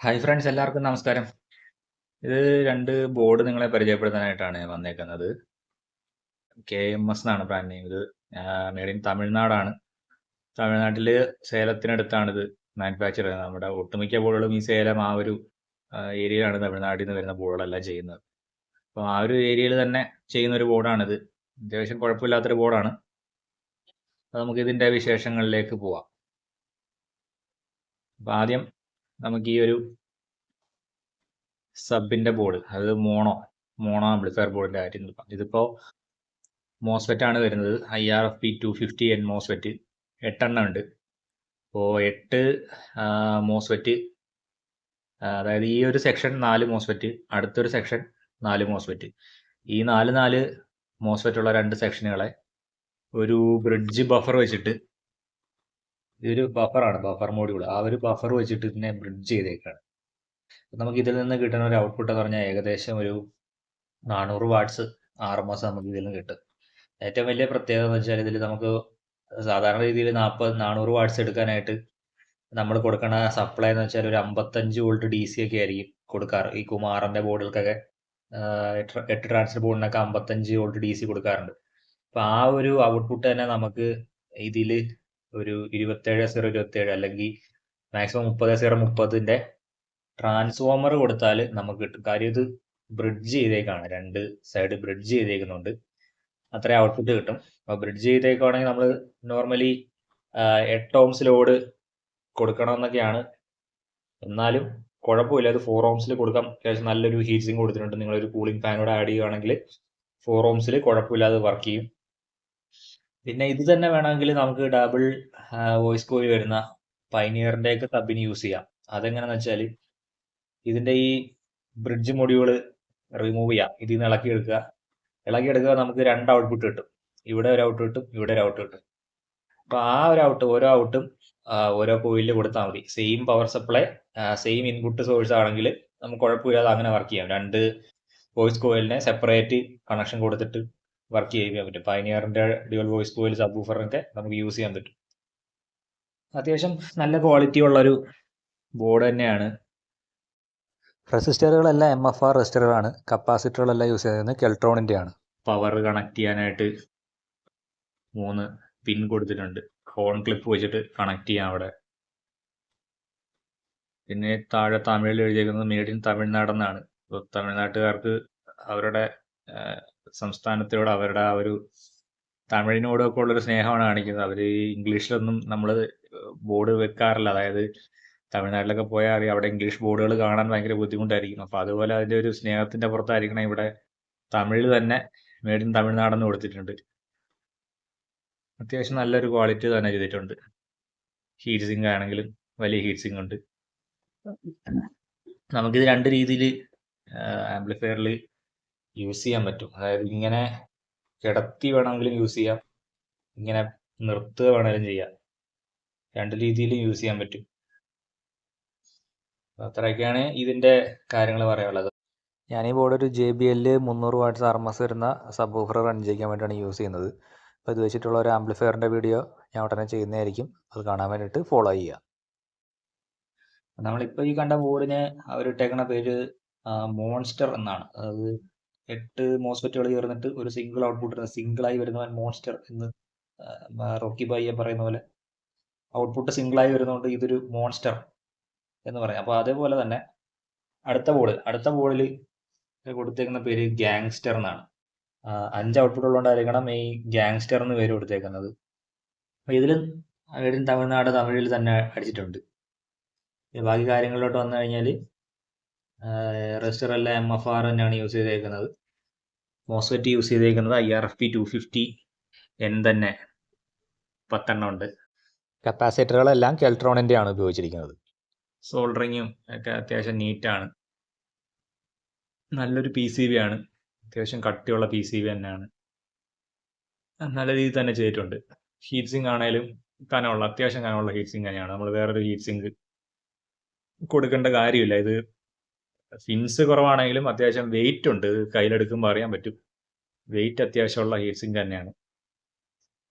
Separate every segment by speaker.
Speaker 1: Hi friends, എല്ലാവർക്കും നമസ്കാരം. ഇത് രണ്ട് ബോർഡ് നിങ്ങളെ പരിചയപ്പെടുത്താനായിട്ടാണ് ഞാൻ വന്നേക്കുന്നത്. KMS എന്നാണ് ബ്രാൻഡ് നെയിം. ഇത് മെയ്ഡ് ഇൻ തമിഴ്നാടാണ്. തമിഴ്നാട്ടില് സേലത്തിനടുത്താണ് ഇത് മാനുഫാക്ചർ ചെയ്യുന്നത്. നമ്മുടെ ഒട്ടുമിക്ക ബോർഡുകളും ഈ സേലം ആ ഒരു ഏരിയയിലാണ് തമിഴ്നാട്ടിൽ നിന്ന് വരുന്ന ബോർഡുകളെല്ലാം ചെയ്യുന്നത്. അപ്പോൾ ആ ഒരു ഏരിയയിൽ തന്നെ ചെയ്യുന്ന ഒരു ബോർഡാണിത്. അത്യാവശ്യം കുഴപ്പമില്ലാത്തൊരു ബോർഡാണ്. അപ്പോൾ നമുക്ക് ഇതിന്റെ വിശേഷങ്ങളിലേക്ക് പോവാം. അപ്പോൾ ആദ്യം നമുക്ക് ഈ ഒരു സബിന്റെ ബോർഡ്, അത് മോണോ ആംപ്ലിഫയർ ബോർഡിന്റെ കാര്യം നോക്കാം. ഇതിപ്പോ മോസ്ഫെറ്റ് ആണ് വരുന്നത്. IRFP 250N മോസ്ഫെറ്റ് 8 ഉണ്ട്. അപ്പോൾ 8 മോസ്ഫെറ്റ്, അതായത് ഈ ഒരു സെക്ഷൻ 4 മോസ്ഫെറ്റ്, അടുത്തൊരു സെക്ഷൻ 4 മോസ്ഫെറ്റ്. ഈ 4 മോസ്ഫെറ്റ് ഉള്ള രണ്ട് സെക്ഷനുകളെ ഒരു ബ്രിഡ്ജ് ബഫർ വെച്ചിട്ട്, ഇതൊരു ബഫറാണ്, ബഫർ മോഡ്യൂൾ, ആ ഒരു ബഫർ വെച്ചിട്ട് ഇതിനെ ബ്രിഡ്ജ് ചെയ്തേക്കാണ്. നമുക്ക് ഇതിൽ നിന്ന് കിട്ടുന്ന ഒരു ഔട്ട്പുട്ട് എന്ന് പറഞ്ഞാൽ ഏകദേശം ഒരു 400 വാട്ട്സ് RMS നമുക്ക് ഇതിൽ നിന്ന് കിട്ടും. ഏറ്റവും വലിയ പ്രത്യേകത എന്ന് വെച്ചാൽ ഇതിൽ നമുക്ക് സാധാരണ രീതിയിൽ 400 വാട്ട്സ് എടുക്കാനായിട്ട് നമ്മൾ കൊടുക്കുന്ന സപ്ലൈ എന്ന് വെച്ചാൽ ഒരു 55 വോൾട്ട് DC ഒക്കെ ആയിരിക്കും കൊടുക്കാറ്. ഈ കുമാറിന്റെ ബോർഡുകൾക്കൊക്കെ 8 ട്രാൻസിസ്റ്റർ ബോർഡിനൊക്കെ 55 വോൾട്ട് DC കൊടുക്കാറുണ്ട്. അപ്പൊ ആ ഒരു ഔട്ട്പുട്ട് തന്നെ നമുക്ക് ഇതിൽ ഒരു 27027 അല്ലെങ്കിൽ മാക്സിമം 30030ന്റെ ട്രാൻസ്ഫോമർ കൊടുത്താൽ നമുക്ക് കിട്ടും. കാര്യം ഇത് ബ്രിഡ്ജ് ചെയ്തേക്കാണ്, രണ്ട് സൈഡ് ബ്രിഡ്ജ് ചെയ്തേക്കുന്നുണ്ട്. അത്ര ഔട്ട്പുട്ട് കിട്ടും. അപ്പോൾ ബ്രിഡ്ജ് ചെയ്തേക്കുവാണെങ്കിൽ നമ്മൾ നോർമലി 8 ohms ലോഡ് കൊടുക്കണമെന്നൊക്കെയാണ്. എന്നാലും കുഴപ്പമില്ല, അത് 4 ohms കൊടുക്കാം. അത്യാവശ്യം നല്ലൊരു ഹീറ്റ് സിങ്ക് കൊടുത്തിട്ടുണ്ട്. നിങ്ങളൊരു കൂളിംഗ് ഫാനോട് ആഡ് ചെയ്യുകയാണെങ്കിൽ 4 ohms കുഴപ്പമില്ലാതെ വർക്ക് ചെയ്യും. പിന്നെ ഇത് തന്നെ വേണമെങ്കിൽ നമുക്ക് ഡബിൾ വോയിസ് കോയിൽ വരുന്ന പൈനിയറിന്റെ ഒക്കെ സബിന് യൂസ് ചെയ്യാം. അതെങ്ങനെയാണെന്ന് വെച്ചാൽ ഇതിന്റെ ഈ ബ്രിഡ്ജ് മൊഡ്യൂള് റിമൂവ് ചെയ്യാം. ഇതിൽ നിന്ന് ഇളക്കിയെടുക്കുക. നമുക്ക് രണ്ട് ഔട്ട്പുട്ട് കിട്ടും. ഇവിടെ ഒരു ഔട്ട് കിട്ടും, ഇവിടെ ഒരു ഔട്ട് കിട്ടും. അപ്പൊ ആ ഒരു ഓരോ ഔട്ടും ഓരോ കോയിലിൽ കൊടുത്താൽ മതി. Same power supply, same input source ആണെങ്കിൽ നമുക്ക് കുഴപ്പമില്ലാതെ അങ്ങനെ വർക്ക് ചെയ്യാം. രണ്ട് വോയിസ് കോയിലിനെ സെപ്പറേറ്റ് കണക്ഷൻ കൊടുത്തിട്ട് വർക്ക് ചെയ്യാൻ പറ്റും. പൈനിയറിന്റെ ഡ്യുവൽ വോയിസ് കോയിൽ സബ് വൂഫറിനൊക്കെ നമുക്ക് യൂസ് ചെയ്യാൻ പറ്റും. അത്യാവശ്യം നല്ല ക്വാളിറ്റി ഉള്ളൊരു ബോർഡ് തന്നെയാണ്. റെസിസ്റ്ററുകളെല്ലാം MFR റെസിസ്റ്ററുകളാണ്. കപ്പാസിറ്ററുകളെല്ലാം യൂസ് ചെയ്യുന്നത് കെൽട്രോണിന്റെ ആണ്. പവർ കണക്ട് ചെയ്യാനായിട്ട് 3 പിൻ കൊടുത്തിട്ടുണ്ട്. ഹോൺ ക്ലിപ്പ് വെച്ചിട്ട് കണക്ട് ചെയ്യാം അവിടെ. പിന്നെ താഴെ തമിഴിൽ എഴുതിയിരിക്കുന്നത് മെയ്ഡ് ഇൻ തമിഴ്നാട് എന്നാണ്. അപ്പോൾ തമിഴ്നാട്ടുകാർക്ക് അവരുടെ സംസ്ഥാനത്തോട്, അവരുടെ ആ ഒരു തമിഴിനോടൊക്കെ ഉള്ളൊരു സ്നേഹമാണ് കാണിക്കുന്നത്. അവർ ഇംഗ്ലീഷിലൊന്നും നമ്മൾ ബോർഡ് വെക്കാറില്ല. അതായത് തമിഴ്നാട്ടിലൊക്കെ പോയാൽ അറിയാം, അവിടെ ഇംഗ്ലീഷ് ബോർഡുകൾ കാണാൻ ഭയങ്കര ബുദ്ധിമുട്ടായിരിക്കും. അപ്പോൾ അതുപോലെ അതിൻ്റെ ഒരു സ്നേഹത്തിന്റെ പുറത്തായിരിക്കണം ഇവിടെ തമിഴിൽ തന്നെ മെയ്ഡ് ഇൻ തമിഴ്നാടെന്ന് കൊടുത്തിട്ടുണ്ട്. അത്യാവശ്യം നല്ലൊരു ക്വാളിറ്റി തന്നെ ചെയ്തിട്ടുണ്ട്. ഹീറ്റ് സിങ്ക് ആണെങ്കിലും വലിയ ഹീറ്റ് സിങ്ക് ഉണ്ട്. നമുക്കിത് രണ്ട് രീതിയിൽ ആംപ്ലിഫയറിൽ യൂസ് ചെയ്യാൻ പറ്റും. അതായത് ഇങ്ങനെ കിടത്തി വേണമെങ്കിലും യൂസ് ചെയ്യാം, ഇങ്ങനെ നിർത്തുക വേണമെങ്കിലും ചെയ്യാം. രണ്ട് രീതിയിലും യൂസ് ചെയ്യാൻ പറ്റും. അത്രയൊക്കെയാണ് ഇതിന്റെ കാര്യങ്ങൾ പറയാനുള്ളത്. ഞാൻ ഈ ബോർഡ് ഒരു JBL 300 വാട്ട്സ് RMS വരുന്ന സബ് വൂഫർ റൺ ചെയ്യാൻ വേണ്ടിയാണ് യൂസ് ചെയ്യുന്നത്. അപ്പോൾ ഇത് വെച്ചിട്ടുള്ള ഒരു ആംപ്ലിഫയറിന്റെ വീഡിയോ ഞാൻ ഉടനെ ചെയ്യുന്നതായിരിക്കും. അത് കാണാൻ വേണ്ടിയിട്ട് ഫോളോ ചെയ്യുക. നമ്മളിപ്പോൾ ഈ കണ്ട ബോർഡിന് അവരിട്ടേക്കുന്ന പേര് മോൺസ്റ്റർ എന്നാണ്. അതായത് 8 മോസ്ഫെറ്റുകൾ ചേർന്നിട്ട് ഒരു സിംഗിൾ ഔട്ട്പുട്ട്, സിംഗിളായി വരുന്നവൻ മോൺസ്റ്റർ എന്ന് റോക്കി ബായിയെ പറയുന്ന പോലെ ഔട്ട്പുട്ട് സിംഗിളായി വരുന്നതുകൊണ്ട് ഇതൊരു മോൺസ്റ്റർ എന്ന് പറയാം. അപ്പോൾ അതേപോലെ തന്നെ അടുത്ത ബോർഡിൽ കൊടുത്തേക്കുന്ന പേര് ഗാങ്സ്റ്റർ എന്നാണ്. 5 ഔട്ട്പുട്ട് ഉള്ളതുകൊണ്ടായിരിക്കണം ഈ ഗാങ്സ്റ്റർ എന്ന് പേര് കൊടുത്തേക്കുന്നത്. അപ്പോൾ ഇതിൽ തമിഴിൽ തന്നെ അടിച്ചിട്ടുണ്ട്. ബാക്കി കാര്യങ്ങളിലോട്ട് വന്നു കഴിഞ്ഞാൽ റെസിസ്റ്ററെല്ലാം MFR തന്നെയാണ് യൂസ് ചെയ്തേക്കുന്നത്. മോസ്ഫെറ്റ് യൂസ് ചെയ്തേക്കുന്നത് IRFP 250N തന്നെ 10 ഉണ്ട്. കപ്പാസിറ്ററുകളെല്ലാം കെൽട്രോണിന്റെ ആണ് ഉപയോഗിച്ചിരിക്കുന്നത്. സോൾഡറിങ്ങും ഒക്കെ അത്യാവശ്യം നീറ്റാണ്. നല്ലൊരു PCB ആണ്, അത്യാവശ്യം കട്ടിയുള്ള PCB തന്നെയാണ്. നല്ല രീതിയിൽ തന്നെ ചെയ്തിട്ടുണ്ട്. ഹീറ്റ് സിങ്ക് ആണെങ്കിലും അത്യാവശ്യം കനമുള്ള ഹീറ്റ് സിങ്ക് തന്നെയാണ്. നമ്മൾ വേറൊരു ഹീറ്റ് സിങ്ക് കൊടുക്കേണ്ട കാര്യമില്ല. ഇത് ഫിൻസ് കുറവാണെങ്കിലും അത്യാവശ്യം വെയിറ്റ് ഉണ്ട്. കയ്യിലെടുക്കുമ്പോൾ അറിയാൻ പറ്റും, വെയിറ്റ് അത്യാവശ്യമുള്ള ഹീറ്റ് സിങ്ക് തന്നെയാണ്.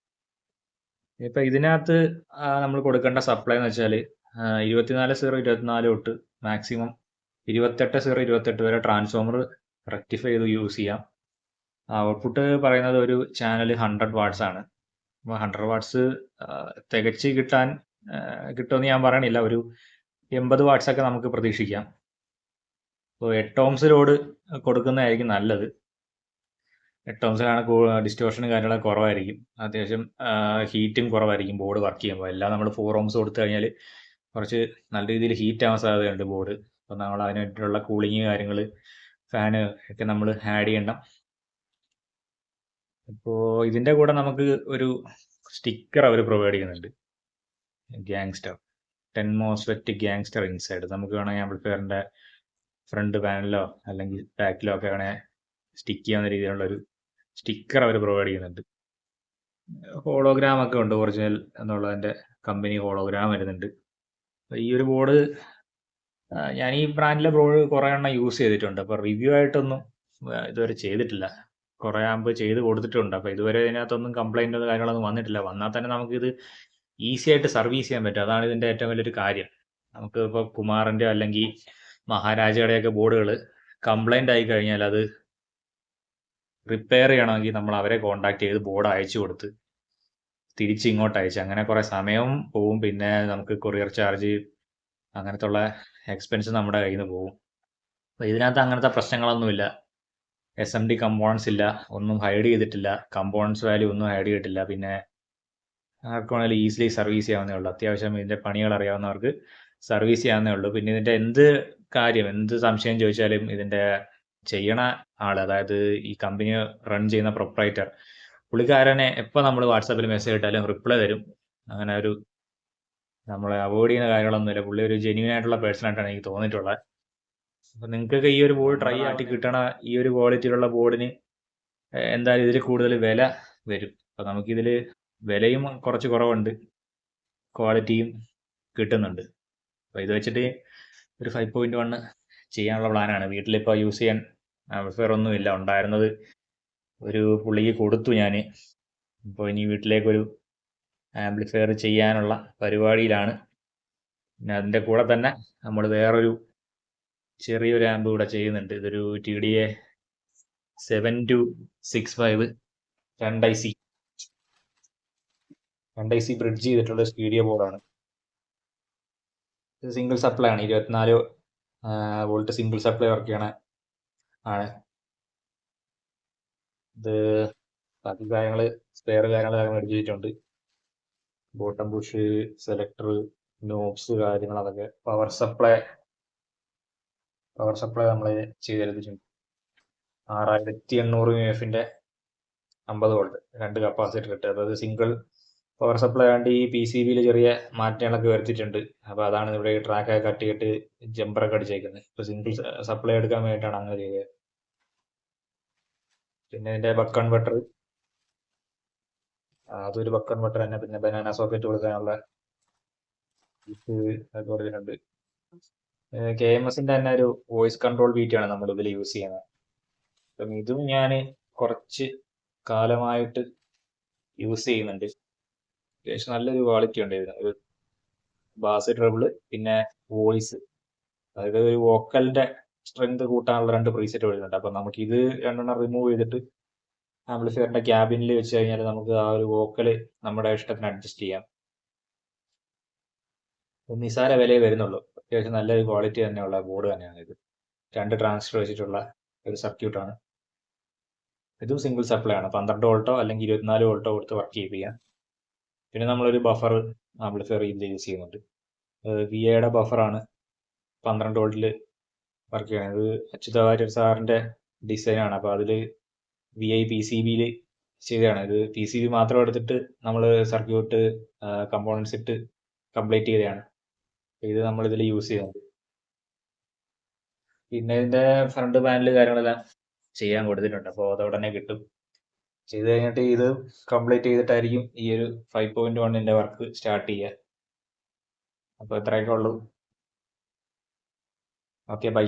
Speaker 1: ഇപ്പൊ ഇതിനകത്ത് നമ്മൾ കൊടുക്കേണ്ട സപ്ലൈ എന്ന് വെച്ചാൽ 24/24 തൊട്ട് മാക്സിമം 28/28 വരെ ട്രാൻസ്ഫോമർ റെക്ടിഫൈ ചെയ്ത് യൂസ് ചെയ്യാം. ഔട്ട്പുട്ട് പറയുന്നത് ഒരു ചാനൽ 100 വാട്ട്സ് ആണ്. അപ്പോൾ 100 വാട്ട്സ് തികച്ച് കിട്ടുമെന്ന് ഞാൻ പറയണില്ല. ഒരു 80 വാട്ട്സ് ഒക്കെ നമുക്ക് പ്രതീക്ഷിക്കാം. അപ്പോൾ 8 ohms ലോഡ് കൊടുക്കുന്നതായിരിക്കും നല്ലത്. 8 ohmസിലാണ് ഡിസ്റ്റോർഷനും കാര്യങ്ങളൊക്കെ കുറവായിരിക്കും. അത്യാവശ്യം ഹീറ്റും കുറവായിരിക്കും ബോർഡ് വർക്ക് ചെയ്യുമ്പോൾ. എല്ലാം നമ്മൾ 4 ohms കൊടുത്തു കഴിഞ്ഞാൽ കുറച്ച് നല്ല രീതിയിൽ ഹീറ്റ് ആവാൻ സാധ്യതയുണ്ട് ബോർഡ്. അപ്പോൾ നമ്മൾ അതിനായിട്ടുള്ള കൂളിങ് കാര്യങ്ങൾ, ഫാന് ഒക്കെ നമ്മൾ ആഡ് ചെയ്യണം. ഇപ്പോൾ ഇതിൻ്റെ കൂടെ നമുക്ക് ഒരു സ്റ്റിക്കർ അവർ പ്രൊവൈഡ് ചെയ്യുന്നുണ്ട്. Gangster 10 MOSFET gangster inside. നമുക്ക് വേണമെങ്കിൽ ആംപ്ലിഫയറിൻ്റെ ഫ്രണ്ട് പാനലിലോ അല്ലെങ്കിൽ ബാക്കിലോ ഒക്കെ വേണേൽ സ്റ്റിക്ക് ചെയ്യാവുന്ന രീതിയിലുള്ള ഒരു സ്റ്റിക്കർ അവർ പ്രൊവൈഡ് ചെയ്യുന്നുണ്ട്. ഹോളോഗ്രാം ഒക്കെ ഉണ്ട്, ഒറിജിനൽ എന്നുള്ളതിൻ്റെ കമ്പനി ഹോളോഗ്രാം വരുന്നുണ്ട്. ഈ ഒരു ബോർഡ് ഞാൻ ഈ ബ്രാൻഡിലെ ബോർഡ് കുറേ എണ്ണം യൂസ് ചെയ്തിട്ടുണ്ട്. അപ്പോൾ റിവ്യൂ ആയിട്ടൊന്നും ഇതുവരെ ചെയ്തിട്ടില്ല. കുറേ ആകുമ്പോൾ ചെയ്ത് കൊടുത്തിട്ടുണ്ട്. അപ്പോൾ ഇതുവരെ ഇതിനകത്തൊന്നും കംപ്ലൈൻറ്റോ കാര്യങ്ങളൊന്നും വന്നിട്ടില്ല. വന്നാൽ തന്നെ നമുക്കിത് ഈസി ആയിട്ട് സർവീസ് ചെയ്യാൻ പറ്റും. അതാണ് ഇതിൻ്റെ ഏറ്റവും വലിയൊരു കാര്യം. നമുക്ക് ഇപ്പോൾ കുമാറിൻ്റെ അല്ലെങ്കിൽ മഹാരാജയുടെയൊക്കെ ബോർഡുകൾ കംപ്ലൈൻ്റ് ആയി കഴിഞ്ഞാൽ അത് റിപ്പയർ ചെയ്യണമെങ്കിൽ നമ്മൾ അവരെ കോൺടാക്ട് ചെയ്ത് ബോർഡ് അയച്ചു കൊടുത്ത് തിരിച്ച് ഇങ്ങോട്ട് അയച്ച് അങ്ങനെ കുറേ സമയവും പോവും. പിന്നെ നമുക്ക് കൊറിയർ ചാർജ് അങ്ങനത്തെ ഉള്ള എക്സ്പെൻസ് നമ്മുടെ കയ്യിൽ നിന്ന് പോകും. അപ്പോൾ ഇതിനകത്ത് അങ്ങനത്തെ പ്രശ്നങ്ങളൊന്നുമില്ല. SMD കമ്പോണൻസ് ഇല്ല, ഒന്നും ഹൈഡ് ചെയ്തിട്ടില്ല, കമ്പോണൻസ് വാല്യൂ ഒന്നും ഹൈഡ് ചെയ്തിട്ടില്ല. പിന്നെ ആർക്ക് വേണമെങ്കിലും ഈസിലി സർവീസ് ചെയ്യാവുന്നേ ഉള്ളൂ. അത്യാവശ്യം ഇതിൻ്റെ പണികൾ അറിയാവുന്നവർക്ക് സർവീസ് ചെയ്യാവുന്നേ ഉള്ളൂ. പിന്നെ ഇതിൻ്റെ എന്ത് സംശയം ചോദിച്ചാലും ഇതിൻ്റെ ചെയ്യണ ആൾ, അതായത് ഈ കമ്പനി റൺ ചെയ്യുന്ന പ്രൊപ്പറേറ്റർ, പുള്ളിക്കാരനെ എപ്പോൾ നമ്മൾ വാട്സാപ്പിൽ മെസ്സേജ് ഇട്ടാലും റിപ്ലൈ തരും. അങ്ങനെ ഒരു നമ്മളെ അവോയ്ഡ് ചെയ്യുന്ന കാര്യങ്ങളൊന്നുമില്ല. പുള്ളി ഒരു ജെന്യൂൻ ആയിട്ടുള്ള പേഴ്സൺ ആയിട്ടാണ് എനിക്ക് തോന്നിയിട്ടുള്ളത്. അപ്പം നിങ്ങൾക്കൊക്കെ ഈ ഒരു ബോർഡ് ട്രൈ ആയിട്ട് കിട്ടണ ഈ ഒരു ക്വാളിറ്റിയിലുള്ള ബോർഡിന് എന്തായാലും ഇതിൽ കൂടുതൽ വില വരും. അപ്പം നമുക്കിതിൽ വിലയും കുറച്ച് കുറവുണ്ട്, ക്വാളിറ്റിയും കിട്ടുന്നുണ്ട്. അപ്പോൾ ഇത് വെച്ചിട്ട് ഒരു 5.1 ചെയ്യാനുള്ള പ്ലാനാണ്. വീട്ടിലിപ്പോൾ യൂസ് ചെയ്യാൻ ആംപ്ലിഫയർ ഒന്നുമില്ല. ഉണ്ടായിരുന്നത് ഒരു പുള്ളിക്ക് കൊടുത്തു ഞാൻ. ഇപ്പോൾ ഇനി വീട്ടിലേക്കൊരു ആംപ്ലിഫയർ ചെയ്യാനുള്ള പരിപാടിയിലാണ്. പിന്നെ അതിൻ്റെ കൂടെ തന്നെ നമ്മൾ വേറൊരു ചെറിയൊരു ആമ്പ് കൂടെ ചെയ്യുന്നുണ്ട്. ഇതൊരു TDA 7265 2IC ബ്രിഡ്ജ് ചെയ്തിട്ടുള്ള സ്റ്റീരിയോ ബോർഡാണ്. ഇത് സിംഗിൾ സപ്ലൈ ആണ്. 24 വോൾട്ട് സിംഗിൾ സപ്ലൈ വർക്ക് ചെയ്യണ ആണ്. ഇത് ബാക്കി കാര്യങ്ങൾ സ്പെയർ കാര്യങ്ങൾ മേടിച്ച് വെച്ചിട്ടുണ്ട്. ബോട്ടം പുഷ്, സെലക്ടർ, നോബ്സ് കാര്യങ്ങൾ, അതൊക്കെ പവർ സപ്ലൈ നമ്മൾ ചെയ്തെടുത്തിട്ടുണ്ട്. 6800 UF-ന്റെ 50 വോൾട്ട് 2 കപ്പാസിറ്റർ ഇട്ട്. അതായത് സിംഗിൾ പവർ സപ്ലൈ ആണ്ട് ഈ PCBയിൽ ചെറിയ മാറ്റങ്ങളൊക്കെ വരുത്തിയിട്ടുണ്ട്. അപ്പോൾ അതാണ് ഇവിടെ ട്രാക്കൊക്കെ കട്ട് ചെയ്തിട്ട് ജമ്പറൊക്കെ അടിച്ചേക്കുന്നത്. ഇപ്പോൾ സിംഗിൾ സപ്ലൈ എടുക്കാൻ വേണ്ടിയിട്ടാണ് അങ്ങനെ ചെയ്തത്. പിന്നെ ഇതിൻ്റെ ബക്ക് കൺവെർട്ടർ, അതൊരു ബക്ക് കൺവെർട്ടർ തന്നെ. പിന്നെ ബനാന സോക്കറ്റ് കൊടുക്കാനുള്ള അതൊക്കെ കൊടുത്തിട്ടുണ്ട്. KMSന്റെ തന്നെ ഒരു വോയിസ് കൺട്രോൾ BT ആണ് നമ്മൾ ഇതിൽ യൂസ് ചെയ്യുന്നത്. അപ്പം ഇതും ഞാൻ കുറച്ച് കാലമായിട്ട് യൂസ് ചെയ്യുന്നുണ്ട്. അത്യാവശ്യം നല്ലൊരു ക്വാളിറ്റി ഉണ്ട് ഇതിന്. ഒരു ബാസ്, ട്രബിള്, പിന്നെ വോയിസ്, അതായത് ഒരു വോക്കലിന്റെ സ്ട്രെങ്ത് കൂട്ടാനുള്ള 2 പ്രീസെറ്റ് വരുന്നുണ്ട്. അപ്പം നമുക്ക് ഇത് 2 റിമൂവ് ചെയ്തിട്ട് ആംപ്ലിഫയറിന്റെ ക്യാബിനിൽ വെച്ച് കഴിഞ്ഞാൽ നമുക്ക് ആ ഒരു വോക്കല് നമ്മുടെ ഇഷ്ടത്തിന് അഡ്ജസ്റ്റ് ചെയ്യാം. നിസാര വിലയെ വരുന്നുള്ളൂ. അത്യാവശ്യം നല്ലൊരു ക്വാളിറ്റി തന്നെയുള്ള ബോർഡ് തന്നെയാണ് ഇത്. 2 ട്രാൻസിസ്റ്റർ വെച്ചിട്ടുള്ള ഒരു സർക്യൂട്ടാണ്. ഇതും സിംഗിൾ സപ്ലൈ ആണ്. 12 വോൾട്ടോ അല്ലെങ്കിൽ 24 വോൾട്ടോ കൊടുത്ത് വർക്ക് ചെയ്യിപ്പിക്കാം. പിന്നെ നമ്മളൊരു ബഫർ ആംപ്ലിഫയർ ഇതിൽ യൂസ് ചെയ്യുന്നുണ്ട്. VAയുടെ ബഫറാണ് 12 വോൾട്ടിൽ വർക്ക് ചെയ്യുന്നത്. ഇത് അച്യുത വാര്യർ സാറിൻ്റെ ഡിസൈനാണ്. അപ്പോൾ അതിൽ VI PCBയിൽ ചെയ്തതാണ്. ഇത് PCB മാത്രം എടുത്തിട്ട് നമ്മൾ സർക്യൂട്ട് കമ്പോണൻസ് ഇട്ട് കംപ്ലീറ്റ് ചെയ്തതാണ്. ഇത് നമ്മൾ ഇതിൽ യൂസ് ചെയ്യുന്നുണ്ട്. പിന്നെ ഇതിൻ്റെ ഫ്രണ്ട് പാനൽ കാര്യങ്ങളെല്ലാം ചെയ്യാൻ കൊടുത്തിട്ടുണ്ട്. അപ്പോൾ അത് ഉടനെ കിട്ടും. ചെയ്ത് കഴിഞ്ഞിട്ട് ഇത് കംപ്ലീറ്റ് ചെയ്തിട്ടായിരിക്കും ഈ ഒരു 5.1ന്റെ വർക്ക് സ്റ്റാർട്ട് ചെയ്യുക. അപ്പോൾ ഇത്രയൊക്കെ ഉള്ളൂ. Okay, by.